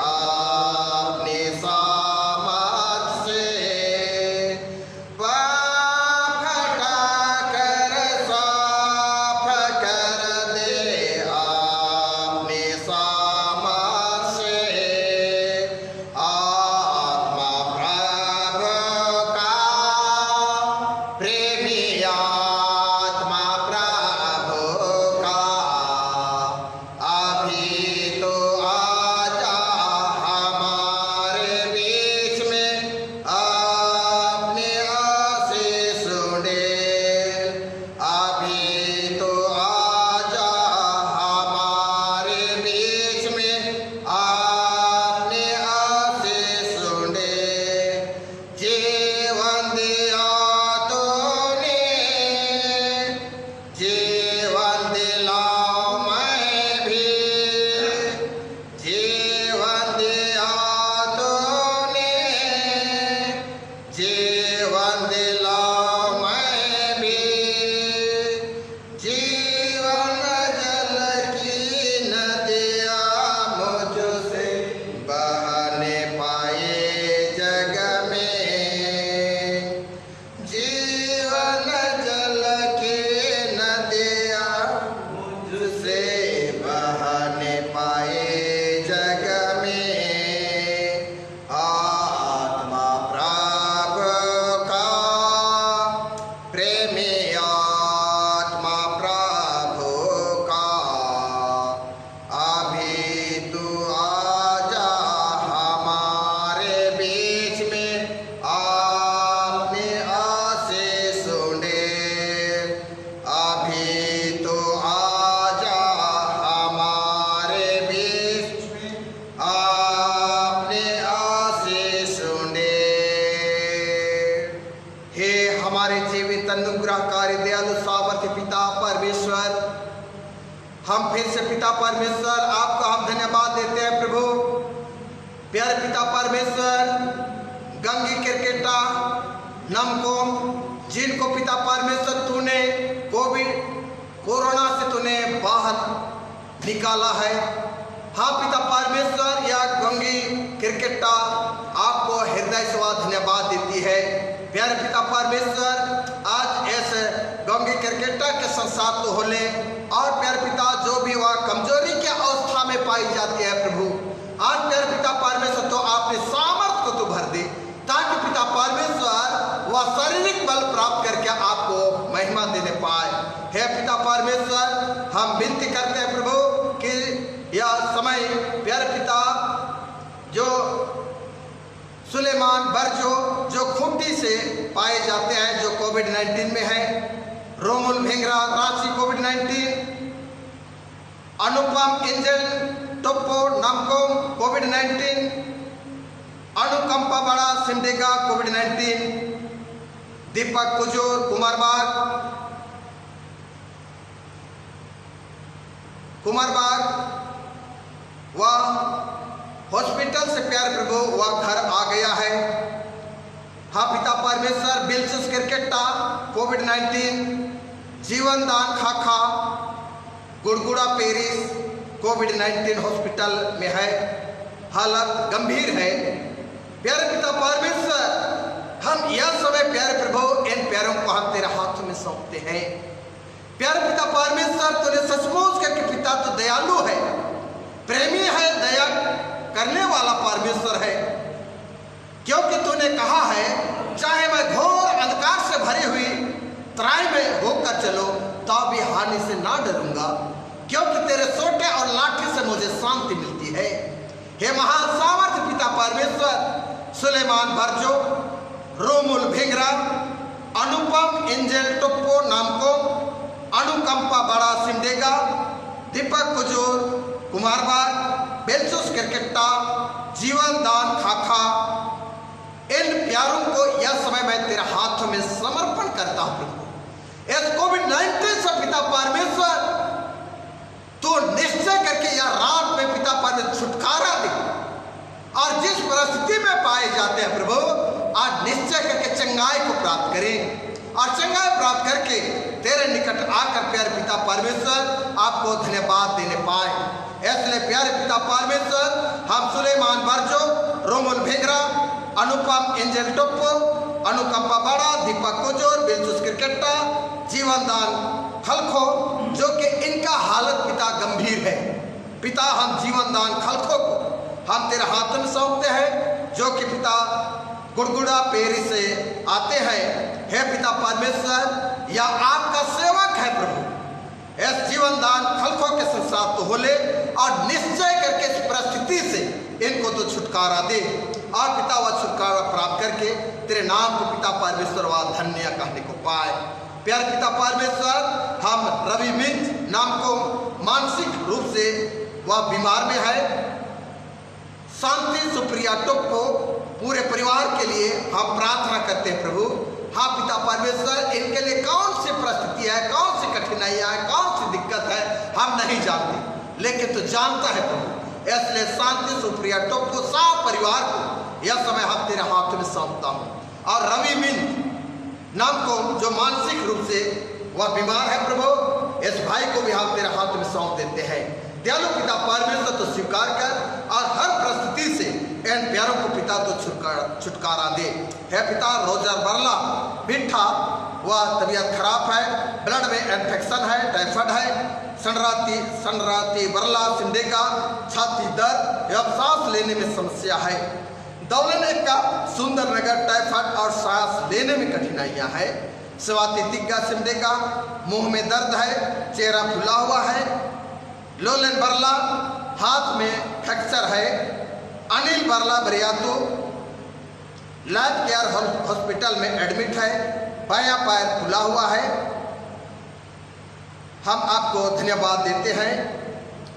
आपने सामर्थ से। फटा कर साफ कर दे आपने सामर्थ से। आत्मा प्रभु का प्रेमी, आत्मा प्रभु का अभी तो आजा हमारे बीच में, आपने आशीष सुने। अभी तो आजा हमारे बीच में, आपने आशीष सुने। जीवन दिया तूने, जीवन दिलाऊं मैं भी। जीवन दिया तूने, जीवन दिलाऊं मैं भी। जीवन जल की नदियाँ मुझसे बहने पाए जग में। जीवन जल की नदियाँ मुझसे बहने पाए जग में। आत्मा प्रभु का प्रेमी, आत्मा प्रभु का अभी तू आजा हमारे बीच में, आपने आशीष सुने। अभी तो आजा हमारे बीच में, आपने आशीष सुने। हे हमारे जीवित अनुग्रहकारी दयालु सामर्थ्य पिता परमेश्वर, हम फिर से पिता परमेश्वर आपका हम धन्यवाद देते हैं प्रभु। प्यारे पिता परमेश्वर, गंगी क्रिकेटा नमकोम जिनको पिता परमेश्वर तूने कोरोना से तूने बाहर निकाला है, हाँ पिता परमेश्वर, या गंगी क्रिकेटा आपको हृदय से धन्यवाद देती है। प्यारे पिता परमेश्वर, आज ऐसे गंगी क्रिकेटा के संसार तो होले और प्यारे पिता जो भी वह कमजोरी की अवस्था में पाई जाती है प्रभु, आज प्यारे पिता परमेश्वर तो आपने सामर्थ को तो भर दे, ताकि पिता परमेश्वर वह शारीरिक बल प्राप्त करके आपको महिमा देने पाए। हे पिता परमेश्वर, हम विनती करते हैं प्रभु कि यह समय प्यारे पिता जो सुलेमान बर्जो जो खूंटी से पाए जाते हैं, जो कोविड-19 में है, रोमुल भिंगरा रांची कोविड-19, अनुपम इंजन टोप्पो नामकोम कोविड-19, अनुकंपा बड़ा सिमडेगा कोविड-19, दीपक कुजूर कुमारबाग वह हॉस्पिटल से प्यारे प्रभु वह घर आ गया है। हाँ पिता परमेश्वर, बिल्सुस क्रिकेटा कोविड-19 जीवन दान खाखा गुड़गुड़ा पेरिस कोविड-19 हॉस्पिटल में है, हालत गंभीर है। प्यारे पिता परमेश्वर, हम यह समय प्यारे प्रभु इन प्यारों को हम तेरे हाथों में सौंपते हैं। प्यारे पिता परमेश्वर, तूने सचमुच करके पिता तो दयालु है, प्रेमी है, दया करने वाला परमेश्वर है, क्योंकि तूने कहा है चाहे मैं घोर अंधकार से भरी हुई तराई में होकर चलो तो भी हानि से ना डरूंगा, क्योंकि तेरे सोटे और लाठी से मुझे शांति मिलती है। हे महान सामर्थ्य पिता परमेश्वर, सुलेमान बर्जो, रोमुल भिंगरा, अनुपम एंजल टोप्पो नामको, अनुकंपा बड़ा सिमडेगा, दीपक कुजूर कुमारबाग, बिल्सुस क्रिकेटा, जीवन दान खाखा, इन प्यारों को यह समय मैं तेरे हाथों में समर्पण करता हूं। इस कोविड-19 से पिता परमेश्वर तो निश्चय करके यह रात में पिता परमेश्वर छुटकारा दे, और जिस परिस्थिति में पाए जाते हैं प्रभु, आज निश्चय करके चंगाई को प्राप्त करें, और चंगाई प्राप्त करके तेरे निकट आकर प्यारे पिता परमेश्वर आपको धन्यवाद देने पाए। इसलिए प्यारे पिता परमेश्वर, हम सुलेमान बर्जो, रोमुल भिंगरा, अनुपम एंजल टोप्पो, अनुकंपा बड़ा, दीपक कुजूर, बिल्सुस क्रिकेटा, जीवन दान खलखो, जो कि इनका हालत पिता गंभीर है, पिता हम जीवन दान खलखो को हम तेरे हाथ में सौंपते हैं, जो कि पिता गुड़गुड़ा पेरिस से आते हैं। हे पिता परमेश्वर, या आपका सेवक है प्रभु, इस जीवन दान खलखो के साथ तो हो ले, और निश्चय करके इस परिस्थिति से इनको तो छुटकारा दे, और पिता वह छुटकारा प्राप्त करके तेरे नाम को पिता परमेश्वर वह धन्य कहने को पाए। प्यारे पिता परमेश्वर, हम रवि मिंज नाम को मानसिक रूप से वह बीमार में है, शांति सुप्रिया टोप्पो, पूरे परिवार के लिए हम प्रार्थना करते हैं प्रभु। हाँ पिता परमेश्वर, इनके लिए कौन सी परिस्थिति है, कौन सी कठिनाइयाँ है, कौन सी दिक्कत है, हम नहीं जानते, लेकिन तू जानता है प्रभु। इसलिए शांति सुप्रिया टोप्पो सब परिवार को यह समय हम तेरे हाथों में सौंपता हूँ, और रवि मिंज नाम को जो मानसिक रूप से वह बीमार है प्रभु, इस भाई को भी हम तेरे हाथों में सौंप देते हैं। दयालु पिता परमेश्वर तो स्वीकार कर, और हर परिस्थिति से इन प्यारों को पिता तो छुटकारा दे। है पिता रोजर बरला बिठा, वह तबीयत खराब है, ब्लड में इन्फेक्शन है, टाइफाइड है, सनराती बरला सिमडेगा, छाती दर्द एवं सांस लेने में समस्या है। दौलन एक का सुंदर नगर, टाइफाइड और सांस लेने में कठिनाइयां है। स्वाति तिग्गा सिमडेगा, मुंह में दर्द है, चेहरा फुला हुआ है। लोलन बरला हाथ में फ्रैक्चर है। Anil Barla Bariatu life care hospital में एडमिट है, बायां पैर फुला हुआ है। हम आपको धन्यवाद देते हैं,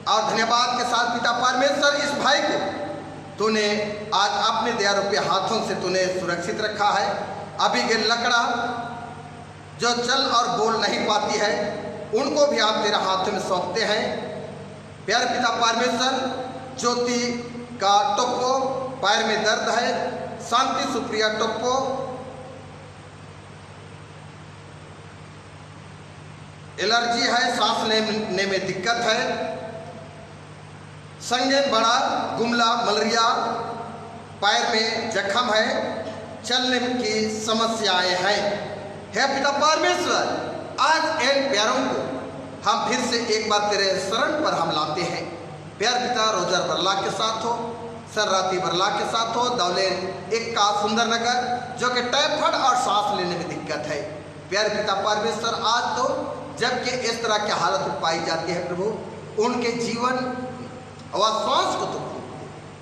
और धन्यवाद के साथ पिता परमेश्वर इस भाई को तूने आज अपने दया रूपी हाथों से तूने सुरक्षित रखा है। अभी के लकड़ा जो चल और बोल नहीं पाती है, उनको भी आप तेरे हाथों में सौंपते हैं। प्यारे पिता परमेश्वर, ज्योति का टोप्पो पैर में दर्द है, शांति सुप्रिया टोप्पो एलर्जी है, सांस लेने में दिक्कत है। संगेन बड़ा गुमला मलेरिया, पैर में जख्म है, चलने की समस्याएं हैं। हे पिता परमेश्वर, आज इन प्यारों को हम फिर से एक बार तेरे शरण पर हम लाते हैं। प्यार पिता रोजर बरला के साथ हो, सरराती बरला के साथ हो, दौलेन एक का सुंदर नगर जो कि टाइफाइड और सांस लेने में दिक्कत है। प्यार पिता परमेश्वर, आज तो जबकि इस तरह की हालत में पाई जाती है प्रभु, उनके जीवन व श्वास को तो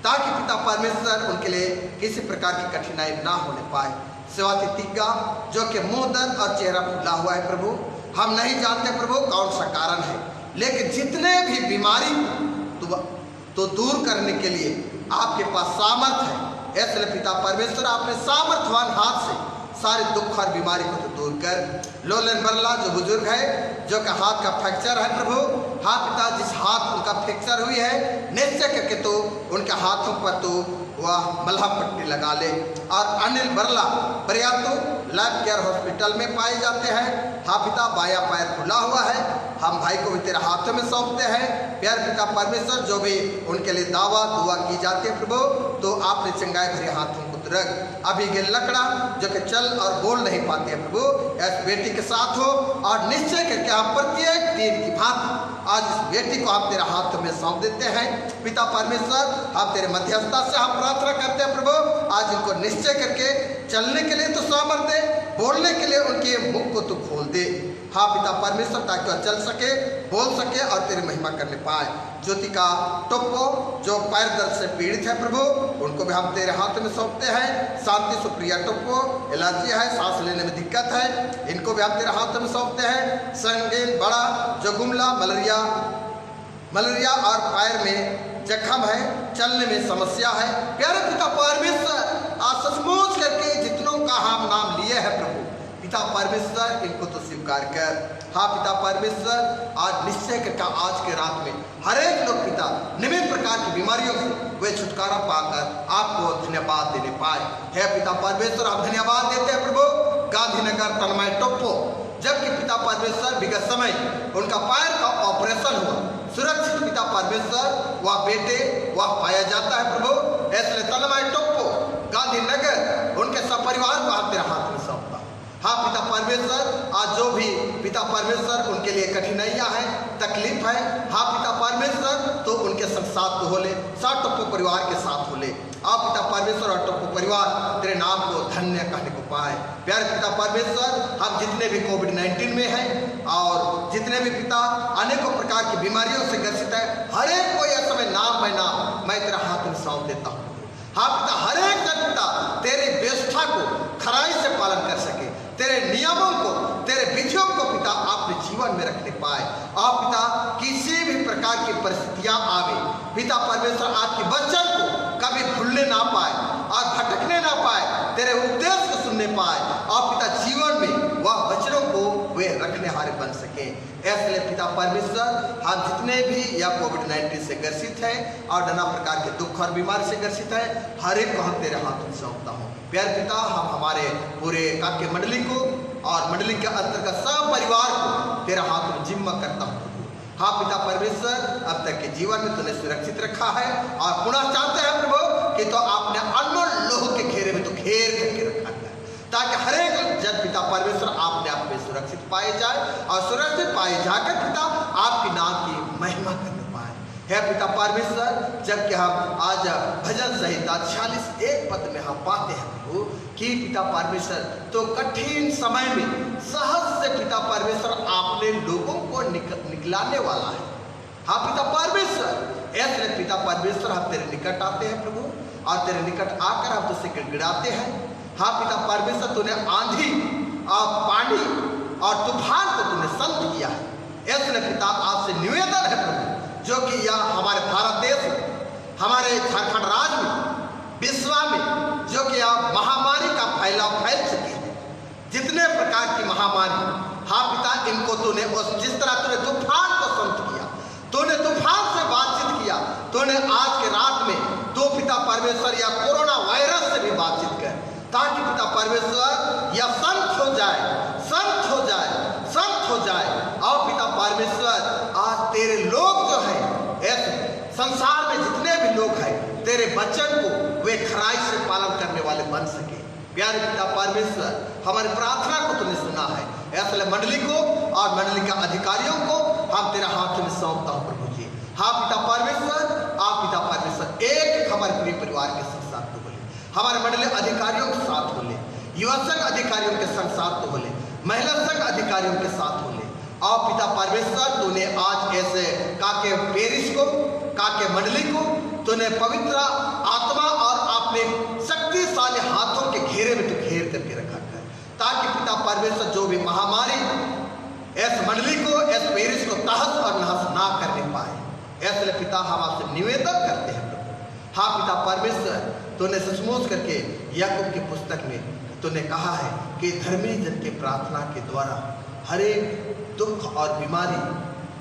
ताकि पिता परमेश्वर उनके लिए किसी प्रकार की कठिनाई ना होने पाए। सेवाती तिग्गा जो कि मुंह दर्द और चेहरा फुला हुआ है प्रभु, हम नहीं जानते प्रभु कौन सा कारण है, लेकिन जितने भी बीमारी तो दूर करने के लिए आपके पास सामर्थ है। इसलिए पिता परमेश्वर आपने सामर्थ्यवान हाथ से सारे दुख और बीमारी को तो दूर कर। लोलन बरला जो बुजुर्ग है, जो कि हाथ का फ्रैक्चर है प्रभु, हाँ पिता, जिस हाथ उनका फ्रैक्चर हुई है, निश्चय करके तो उनके हाथों पर तो वह मलहम पट्टी लगा ले। और अनिल बरला बरियातो लाइफ केयर हॉस्पिटल में पाए जाते हैं। हाँ पिता, बायां पैर खुला हुआ है, हम भाई को भी तेरे हाथों में सौंपते हैं। प्यार पिता परमेश्वर, जो भी उनके लिए दावा दुआ की जाती है प्रभु, तो आपने चंगाई भरे हाथों को रख। अभी के लकड़ा जो कि चल और बोल नहीं पाते हैं प्रभु, इस बेटी के साथ हो और निश्चय करके आप प्रत्येक दिन की भांति आज इस बेटी को आप तेरे हाथों में सौंप देते हैं। पिता परमेश्वर, आप तेरे मध्यस्थता से हम प्रार्थना करते हैं प्रभु, आज इनको निश्चय करके चलने के लिए तो सामर्थ्य दे, बोलने के लिए उनके मुख को तो खोल दे। हाँ पिता परमेश्वर, ताकि वह चल सके, बोल सके और तेरी महिमा करने पाए। ज्योतिका टोप्पो जो पैर दर्द से पीड़ित है प्रभु, उनको भी हम तेरे हाथों में सौंपते हैं। शांति सुप्रिया टोप्पो एलर्जी है, सांस लेने में दिक्कत है, इनको भी हम तेरे हाथों में सौंपते हैं। संगीन बड़ा जो गुमला मलेरिया और पैर में जख्म है, चलने में समस्या है। प्यारे पिता परमेश्वर, आज सचमुच करके जितनों का हम नाम लिए हैं प्रभु, पिता परमेश्वर इनको तो स्वीकार कर। हाँ पिता परमेश्वर, आज निश्चय करके आज के रात में हर एक लोग पिता निम्न प्रकार की बीमारियों से वे छुटकारा पाकर आपको धन्यवाद देने पाए। हे पिता परमेश्वर, आप धन्यवाद देते हैं प्रभु। गांधीनगर तन्मय टोप्पो, जबकि पिता परमेश्वर विगत समय उनका पैर का ऑपरेशन हुआ, सुरक्षित पिता परमेश्वर वह बेटे वह पाया जाता है प्रभु। इसलिए तन्मय टोप्पो गांधीनगर उनके सब परिवार को आप तेरे हाथ में सौंपा। हाँ पिता परमेश्वर, आज जो भी पिता परमेश्वर उनके लिए कठिनाइयाँ हैं, तकलीफ है, हाँ पिता परमेश्वर, तो उनके संग साथ तो हो ले, साथ टोप्पो परिवार के साथ हो ले। आप पिता परमेश्वर और टोप्पो परिवार तेरे नाम को धन्य कहने को पाए। प्यारे पिता परमेश्वर, हम जितने भी कोविड-19 में हैं और जितने भी पिता अनेकों प्रकार की बीमारियों से ग्रसित है, हर एक को यह समय नाम मैं तेरा हाथ में सौंप देता हूँ। हाँ पिता, हर एक जन पिता तेरी व्यवस्था को खराई से पालन कर सके, तेरे नियमों को, तेरे विधियों को पिता अपने जीवन में रखने पाए। आप पिता किसी भी प्रकार की परिस्थितियां आवे, पिता परमेश्वर आपके वचन को कभी भूलने ना पाए और भटकने ना पाए, तेरे उपदेश को सुनने पाए और पिता जीवन में वह वचनों को वे रखने हारे बन सके। इसलिए पिता परमेश्वर, हम जितने भी या कोविड-19 से ग्रसित हैं और नाना प्रकार के दुख और बीमारी से ग्रसित है, हर एक को हम तेरे हाथों में सौंपता हूँ। प्यारे पिता, हम हमारे पूरे काके मंडली को और मंडली के अंतर्गत सब परिवार को तेरे हाथ में जिम्मा करता हूँ। हाँ पिता परमेश्वर, अब तक के जीवन में तूने सुरक्षित रखा है और पुनः चाहते हैं प्रभु कि तो आपने अनमोल लोह के घेरे में तो घेर करके रखा है, ताकि हर एक जन पिता परमेश्वर आपने आप में सुरक्षित पाए जाए और सुरक्षित पाए जाकर पिता आपके नाम की महिमा करने पाए। है पिता परमेश्वर, जबकि हम आज भजन संहिता 46 पद में हम पाते हैं प्रभु कि पिता परमेश्वर तो कठिन समय में सहज से पिता परमेश्वर आपने लोगों को निकलाने वाला है। हाँ पिता परमेश्वर, ऐसे पिता परमेश्वर हम तेरे निकट आते हैं प्रभु और तेरे निकट आकर हम तुझसे गिड़गिड़ाते हैं। हाँ पिता परमेश्वर, तूने आंधी और पानी और तूफान को तूने शांत किया है। ऐसे पिता आपसे निवेदन है प्रभु, जो कि यह हमारे भारत देश में, हमारे झारखंड राज्य में, विश्व में जो कि यह महामारी का फैलाव फैल चुकी है, जितने प्रकार की महामारी, हाँ पिता, इनको तूने जिस तरह तूने तूफान को शांत किया, तूने तूफान से बातचीत किया, तूने आज के रात में तो पिता परमेश्वर या कोरोना वायरस से भी बातचीत कर, ताकि पिता परमेश्वर यह शांत हो जाए, शांत हो जाए, शांत हो जाए। और पिता परमेश्वर, आज तेरे लोग जो है ऐसे संसार में जितने भी लोग हैं, तेरे वचन को वे खराई से पालन करने वाले बन सके। प्यारे पिता परमेश्वर, हमारी प्रार्थना को तूने सुना है, ऐसे मंडली को और मंडली के अधिकारियों को हम तेरा हाथ में सौंपता हूँ प्रभु जी। हाँ पिता परमेश्वर, आप पिता परमेश्वर एक हमारे पूरे परिवार के साथ तो बोले, हमारे मंडली अधिकारियों के साथ बोले, युवा संघ अधिकारियों के साथ तो बोले, महिला संघ अधिकारियों के साथ बोले। और पिता परमेश्वर, तूने आज ऐसे काके पेरिस को, काके मंडली को तूने पवित्र आत्मा और अपने शक्तिशाली हाथों के घेरे में तो घेर करके रखा है, ताकि पिता परमेश्वर जो भी महामारी इस मंडली को, इस पेरिस को तहस और नहस ना करने पाए। ऐसे पिता हम आपसे निवेदन करते हैं प्रभु। हाँ पिता परमेश्वर, तूने सचमुच करके याकूब की पुस्तक में तूने कहा है कि धर्मी जन के प्रार्थना के द्वारा हर एक दुख और बीमारी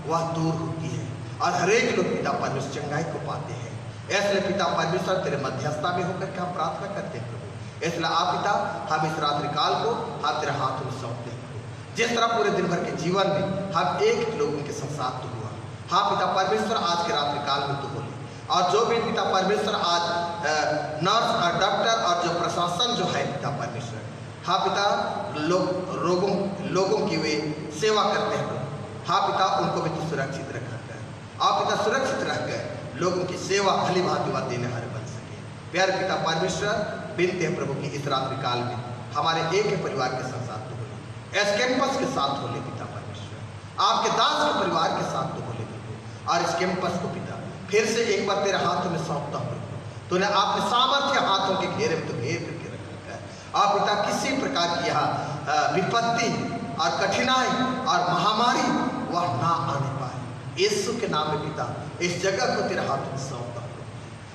वह दूर होती है और हर एक लोग पिता परमेश्वर चंगाई को पाते हैं। इसलिए पिता परमेश्वर तेरे मध्यस्थता में होकर के हम प्रार्थना करते हैं प्रभु। इसलिए आप पिता हम इस रात्रि काल को हम तेरे हाथों में सौंपते हैं प्रभु। जिस तरह पूरे दिन भर के जीवन में हम एक लोगों के साथ तो हुआ, हाँ पिता परमेश्वर आज के रात्रि काल में तो बोले, और जो भी पिता परमेश्वर आज नर्स और डॉक्टर और जो प्रशासन जो है पिता परमेश्वर, हाँ पिता लोगों की वे सेवा करते हैं प्रभु, हाँ पिता उनको भी तो सुरक्षित रखा कर, आप पिता सुरक्षित रख कर लोगों की सेवा भली भांति देने हारे बन सके। प्यारे पिता परमेश्वर बिनते हैं प्रभु की इस रात्रि काल में हमारे एक ही परिवार के साथ तो बोले, इस कैंपस के साथ बोले पिता परमेश्वर, आपके दास के परिवार के साथ तो बोले प्रभु, और इस कैंपस को पिता फिर से एक बार तेरे हाथों में सौंपता हूँ प्रभु। तूने आपने सामर्थ्य हाथों के घेरे में तो घेर करके रखा है, आप पिता किसी प्रकार की यहाँ विपत्ति और कठिनाई और महामारी वह ना आने पाए, यीशु के नाम में पिता इस जगह को तेरे हाथों में सौंपता हूँ।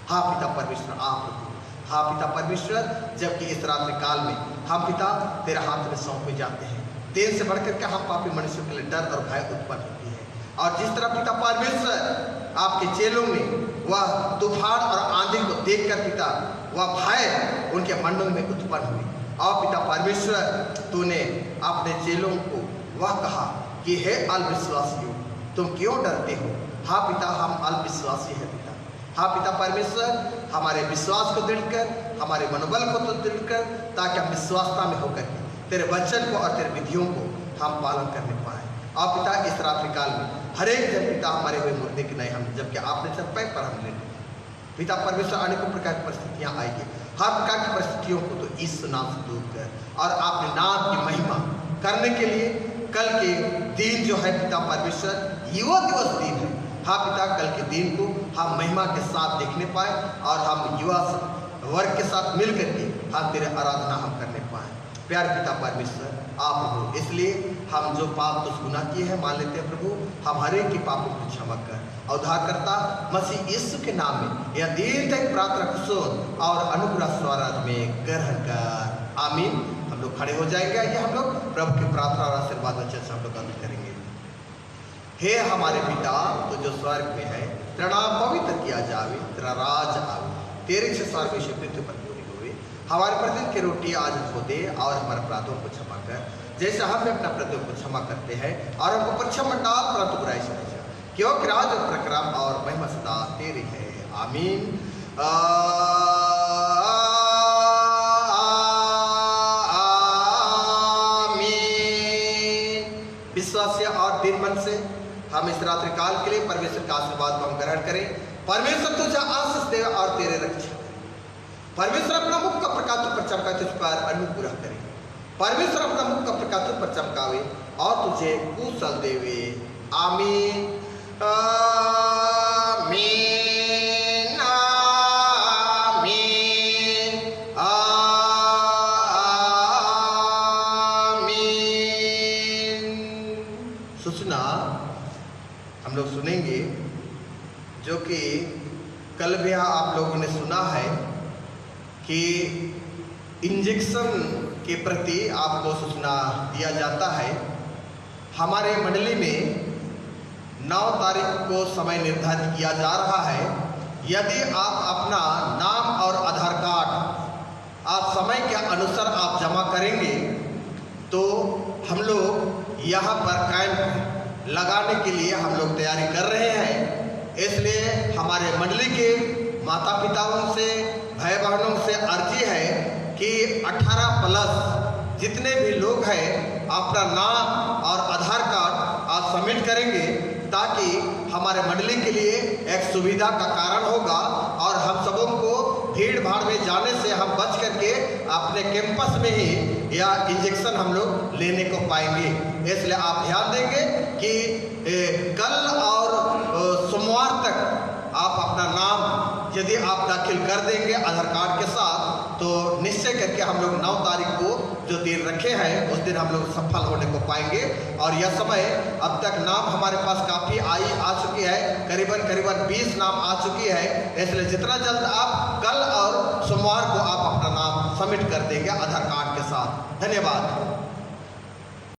हाँ पिता परमेश्वर आप प्रभु, हाँ पिता परमेश्वर जबकि इस रात्रि काल में हम पिता तेरे हाथ में सौंपे जाते हैं, दिन से बढ़कर के हम पापी मनुष्यों के लिए डर और भय उत्पन्न होती है, और जिस तरह पिता परमेश्वर आपके चेलों में वह तूफान और आंधी को देखकर पिता वह भय उनके मनों में उत्पन्न हुई, और पिता परमेश्वर तूने अपने चेलों को वह कहा कि हे अल्पविश्वासियों तुम क्यों डरते हो। हाँ पिता हम अल्पविश्वासी हैं पिता, हाँ पिता परमेश्वर हमारे विश्वास को दृढ़ कर, हमारे मनोबल को तो दृढ़ कर, ताकि हम विश्वासता में होकर के तेरे वचन को और तेरे विधियों को हम पालन करने पाए। और पिता इस रात्रि काल में हर एक जन पिता हमारे हुए मुर्दे के नहीं हम, जबकि आपने चल पैर पर हम ले पिता परमेश्वर अनेकों प्रकार की परिस्थितियाँ आएगी, हर प्रकार की परिस्थितियों को तो इस नाम से दूर कर, और आपने नाम की महिमा करने के लिए कल के दिन जो है पिता परमेश्वर युवा दिवस दिन है, हाँ पिता कल के दिन को हम महिमा के साथ देखने पाए और हम युवा वर्ग के साथ मिल करके हम तेरे आराधना हम करने पाए। प्यारे पिता परमेश्वर आप प्रभु, इसलिए हम जो पाप तो गुनाह किए हैं मान लेते हैं प्रभु, हम हर एक के पापों को क्षमा कर, उद्धारकर्ता मसीह यीशु के नाम में यह देर तक प्रार्थना कुशल और अनुग्रह स्वराज में ग्रहण कर, आमीन। हम लोग खड़े हो जाएंगे, ये हम लोग प्रभु की प्रार्थना और आशीर्वाद वचन से हम लोग अंत करेंगे। हे हमारे पिता तो जो स्वर्ग में है, तेरा नाम पवित्र किया जावे, तेरा राज आवे, तेरे से स्वर्ग से पृथ्वी पर पूरी हुए, हमारे प्रतिदिन की रोटी आज हमको दे, और हमारे अपराधों को क्षमा कर जैसे हम अपने अपराधों को क्षमा करते हैं, और हमको परीक्षा मत डाल परंतु बुराई से बचा, क्योंकि राज और प्रक्रम और महिमा सदा तेरी है, आमीन। विश्वास और दिन मन से हम इस रात्रि काल के लिए परमेश्वर का आशीर्वाद को हम ग्रहण करें। परमेश्वर तुझे आशीष दे और तेरे रक्षा करे, परमेश्वर अपना मुख का प्रकाश तुझ पर चमका तुझ पर अनुग्रह करे, परमेश्वर अपना मुख का प्रकाश तुझ पर चमकावे और तुझे कुशल देवे, आमीन आमीन आमीन। सूचना हम लोग सुनेंगे जो कि कल भी आप लोगों ने सुना है कि इंजेक्शन के प्रति आपको सूचना दिया जाता है। हमारे मंडली में 9 तारीख को समय निर्धारित किया जा रहा है। यदि आप अपना नाम और आधार कार्ड आप समय के अनुसार आप जमा करेंगे तो हम लोग यहाँ पर कैंप लगाने के लिए हम लोग तैयारी कर रहे हैं। इसलिए हमारे मंडली के माता पिताओं से भाई बहनों से अर्जी है कि 18+ जितने भी लोग हैं अपना नाम और आधार कार्ड आप सबमिट करेंगे, ताकि हमारे मंडली के लिए एक सुविधा का कारण होगा और हम सबों को भीड़ भाड़ में जाने से हम बच करके अपने कैंपस में ही यह इंजेक्शन हम लोग लेने को पाएंगे। इसलिए आप ध्यान देंगे कि कल और सोमवार तक आप अपना नाम यदि आप दाखिल कर देंगे आधार कार्ड के साथ, तो निश्चय करके हम लोग 9 तारीख को जो दिन रखे हैं उस दिन हम लोग सफल होने को पाएंगे। और यह समय अब तक नाम हमारे पास काफ़ी आ चुकी है, करीबन 20 नाम आ चुकी है। इसलिए जितना जल्द आप कल और सोमवार सबमिट कर देंगे आधार कार्ड के साथ। धन्यवाद।